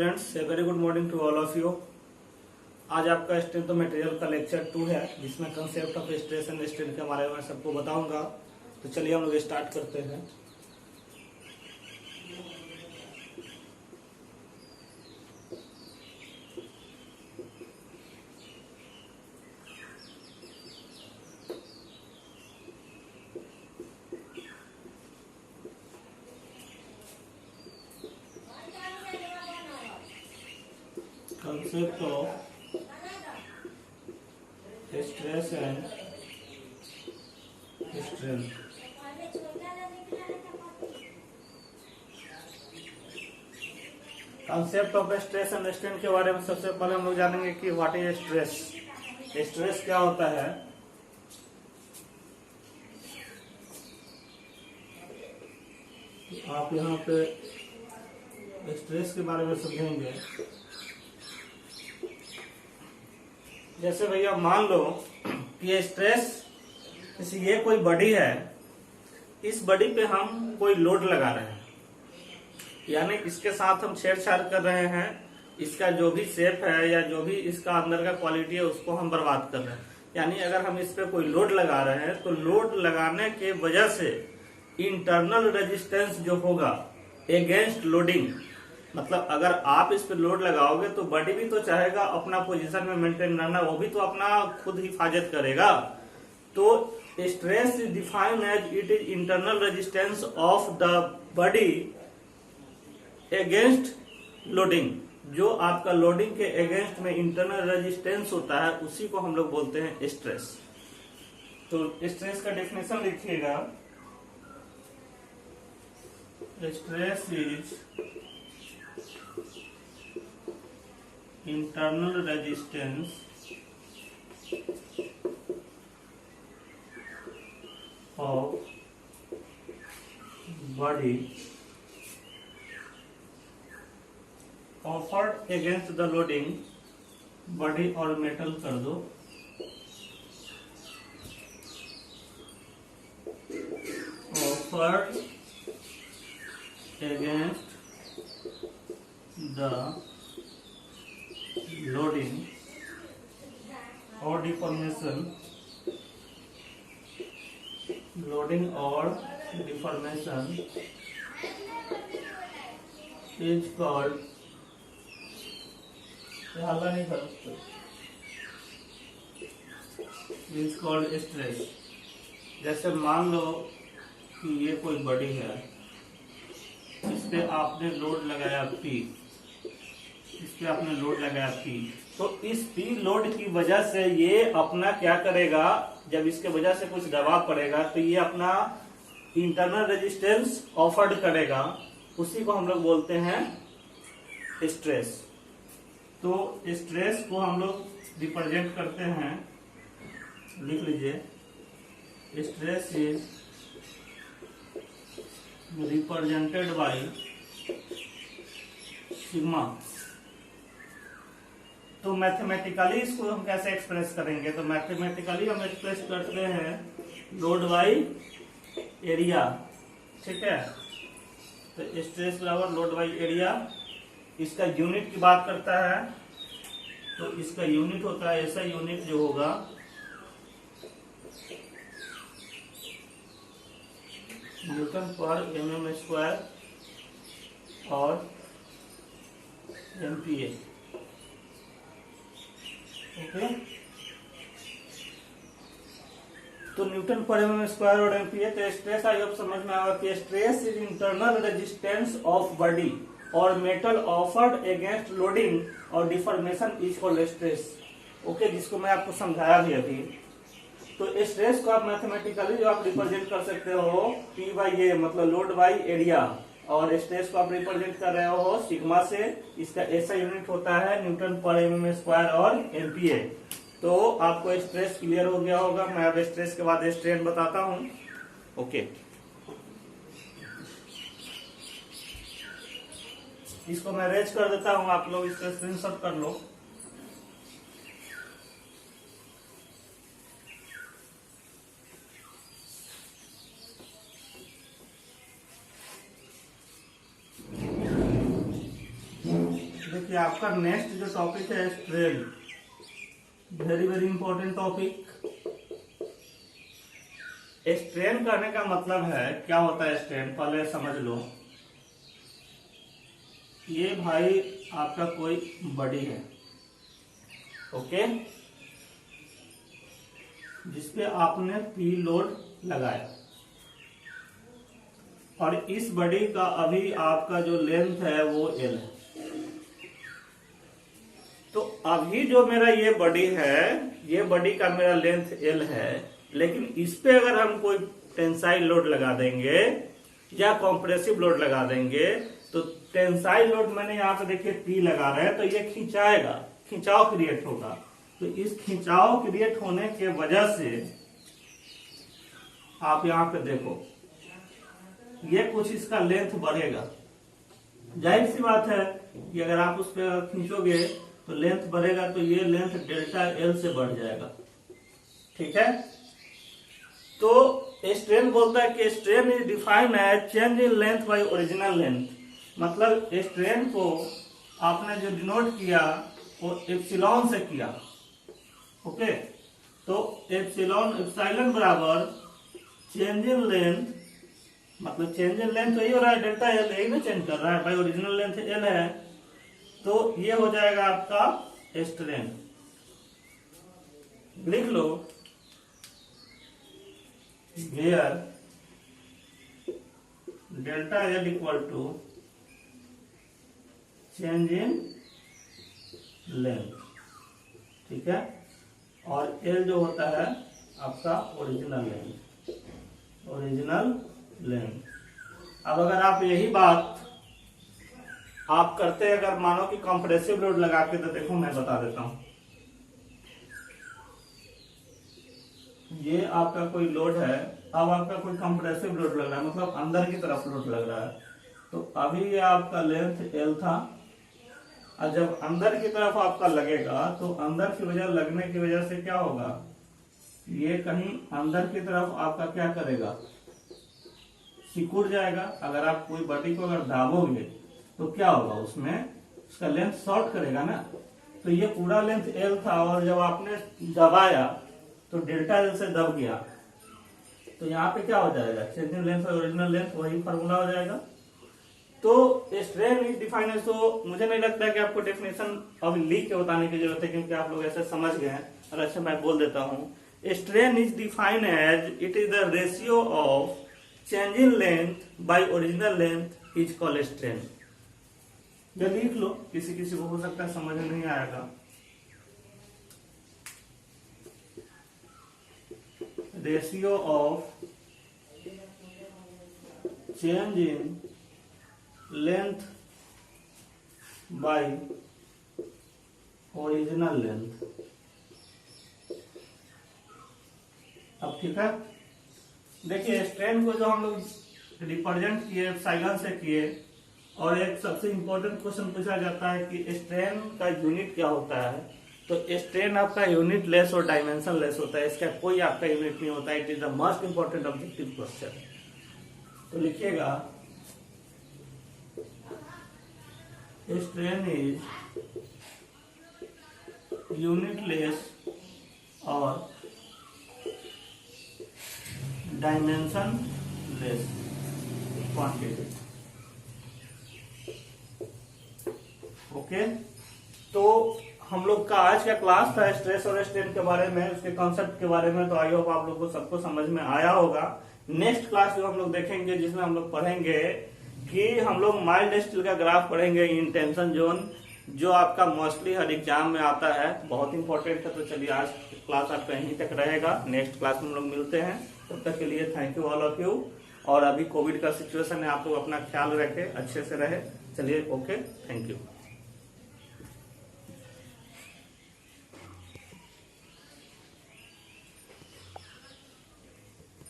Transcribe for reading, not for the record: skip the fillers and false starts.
Students, a very good morning to all of you. आज आपका strength of material का lecture 2 है, जिसमें concept of stress and strain के बारे में सबको बताऊंगा। तो चलिए हम लोग स्टार्ट करते हैं। Concept of stress and strain। Concept of stress and strain के बारे में सबसे पहले हम लोग जानेंगे कि व्हाट इज स्ट्रेस। स्ट्रेस क्या होता है। आप यहाँ पे स्ट्रेस के बारे में समझेंगे। जैसे भैया मान लो कि स्ट्रेस ये कोई बॉडी है, इस बॉडी पे हम कोई लोड लगा रहे हैं, यानी इसके साथ हम छेड़छाड़ कर रहे हैं। इसका जो भी शेप है या जो भी इसका अंदर का क्वालिटी है उसको हम बर्बाद कर रहे हैं। यानी अगर हम इस पे कोई लोड लगा रहे हैं तो लोड लगाने के वजह से इंटरनल रेजिस्टेंस जो होगा अगेंस्ट लोडिंग, मतलब अगर आप इस पे लोड लगाओगे तो बॉडी भी तो चाहेगा अपना पोजीशन में मेंटेन रहना, वो भी तो अपना खुद हिफाजत करेगा। तो stress is defined as it is internal resistance of the body against loading. जो आपका लोडिंग के अगेंस्ट में इंटरनल रेजिस्टेंस होता है उसी को हम लोग बोलते हैं स्ट्रेस। तो स्ट्रेस का डेफिनेशन लिखिएगा। Stress is internal resistance of body offered against the loading, body और metal कर दो, offered against the लोडिंग और डिफॉर्मेशन, लोडिंग और डिफॉर्मेशन इज कॉल्ड, हल्ला नहीं कर सकते, इज कॉल्ड स्ट्रेस। जैसे मान लो कि ये कोई बॉडी है, इस पे आपने लोड लगाया P, इस पे आपने लोड लगाया P, तो इस P लोड की वजह से ये अपना क्या करेगा, जब इसके वजह से कुछ दबाव पड़ेगा तो ये अपना इंटरनल रेजिस्टेंस ऑफर्ड करेगा, उसी को हम लोग बोलते हैं स्ट्रेस। तो स्ट्रेस को हम लोग रिप्रेजेंट करते हैं, लिख लीजिए। Stress is represented by sigma. तो मैथमेटिकली इसको हम कैसे एक्सप्रेस करेंगे, तो मैथमेटिकली हम एक्सप्रेस करते हैं लोड बाई एरिया, ठीक है। तो स्ट्रेस बराबर लोड बाई एरिया। इसका यूनिट की बात करता है तो इसका यूनिट होता है, ऐसा यूनिट जो होगा न्यूटन पर mm स्क्वायर और MPa। ओके, तो न्यूटन पर mm स्क्वायर और MPa। तो स्ट्रेस आई होप समझ में आएगा कि stress is internal resistance of body और मेटल ऑफर्ड अगेंस्ट लोडिंग और deformation is called stress. Okay, जिसको मैं आपको समझाया भी अभी। तो स्ट्रेस को आप मैथमेटिकली जो आप रिप्रेजेंट कर सकते हो P बाई ए, मतलब लोड बाई एरिया, और स्ट्रेस को आप रिप्रेजेंट कर रहे हो सिग्मा से। इसका ऐसा यूनिट होता है न्यूटन पर mm स्क्वायर और MPa। तो आपको स्ट्रेस क्लियर हो गया होगा। मैं अब स्ट्रेस के बाद स्ट्रेन बताता हूं। ओके, इसको मैं रेज कर देता हूं, आप लोग इसका स्क्रीनशॉट कर लो। देखिए आपका नेक्स्ट जो टॉपिक है strain, very very important topic. Strain करने का मतलब है, क्या होता है स्ट्रेन, पहले समझ लो। ये भाई आपका कोई बॉडी है, ओके, जिसपे आपने पी लोड लगाया, और इस बॉडी का अभी आपका जो लेंथ है वो एल है। तो अभी जो मेरा ये बॉडी है, ये बॉडी का मेरा लेंथ एल है, लेकिन इस पे अगर हम कोई टेंसाइल लोड लगा देंगे या कॉम्प्रेसिव लोड लगा देंगे, तो टेंसाइल लोड मैंने यहाँ पे देखिए पी लगा रहे हैं, तो ये खिंचाएगा, खिंचाव क्रिएट होगा। तो इस खिंचाव क्रिएट होने के वजह से आप यहाँ पे देखो, ये कुछ इसका लेंथ बढ़ेगा। जाहिर सी बात है कि अगर आप उस पर खींचोगे तो लेंथ बढ़ेगा, तो ये लेंथ डेल्टा एल से बढ़ जाएगा, ठीक है। तो स्ट्रेन बोलता है कि strain is defined as change in length by original length. मतलब स्ट्रेन को आपने जो डिनोट किया वो एप्सिलॉन से किया, ओके। तो एप्सिलॉन बराबर चेंज इन लेंथ, मतलब चेंज इन लेंथ वही हो रहा है, डेल्टा एल, यही ना चेंज कर रहा है भाई, ओरिजिनल लेंथ एल है, तो ये हो जाएगा आपका स्ट्रेन। लिख लो, where delta L equal to change in length, ठीक है, और एल जो होता है आपका ओरिजिनल लेंथ। अब अगर आप यही बात आप करते, अगर मानो कि कंप्रेसिव लोड लगा के, तो देखो मैं बता देता हूं, ये आपका कोई लोड है, अब आपका कोई कंप्रेसिव लोड लग रहा है, मतलब अंदर की तरफ लोड लग रहा है। तो अभी ये आपका लेंथ एल था, और जब अंदर की तरफ आपका लगेगा तो अंदर की वजह लगने की वजह से क्या होगा, ये कहीं अंदर की तरफ आपका क्या करेगा, सिकुड़ जाएगा। अगर आप कोई बॉडी को अगर दाबोगे तो क्या होगा, उसमें उसका लेंथ शॉर्ट करेगा ना। तो ये पूरा लेंथ एल था, और जब आपने दबाया तो डेल्टा एल से दब गया, तो यहाँ पे क्या हो जाएगा, चेंज इन लेंथ और ओरिजिनल लेंथ, वही फार्मूला हो जाएगा। तो स्ट्रेन इज डिफाइंड है। तो मुझे नहीं लगता कि आपको डेफिनेशन अभी लिख के बताने की जरूरत है, क्योंकि आप लोग ऐसे समझ गए हैं। और अच्छा मैं बोल देता हूँ, strain is defined as it is the ratio of change in length by original length is called strain. ये लिख लो, किसी किसी को हो सकता है समझ में नहीं आएगा। Ratio of change in length by original length. अब ठीक है, देखिए स्ट्रेन को जो हम लोग रिप्रेजेंट किए एप्सिलॉन से किए, और एक सबसे इंपॉर्टेंट क्वेश्चन पूछा जाता है कि स्ट्रेन का यूनिट क्या होता है। तो स्ट्रेन आपका यूनिट लेस और डायमेंशन लेस होता है, इसका कोई आपका यूनिट नहीं होता है। It is the most important objective question. तो लिखिएगा, स्ट्रेन इज यूनिट लेस और डायमेंशन लेस क्वांटिटी, ओके। तो हम लोग का आज का क्लास था स्ट्रेस और स्ट्रेन के बारे में, उसके कॉन्सेप्ट के बारे में। तो आई होप आप लोगों को सबको समझ में आया होगा। नेक्स्ट क्लास जो हम लोग देखेंगे, जिसमें हम लोग पढ़ेंगे कि हम लोग माइल्ड स्टील का ग्राफ पढ़ेंगे इन टेंशन जोन, जो आपका मोस्टली हर एग्जाम में आता है, बहुत इंपॉर्टेंट है। तो चलिए आज क्लास आपका यहीं तक रहेगा, नेक्स्ट क्लास में हम लोग मिलते हैं। तब तक के लिए thank you all of you. और अभी कोविड का सिचुएशन है, आप लोग अपना ख्याल रखें, अच्छे से रहे। चलिए ओके, थैंक यू।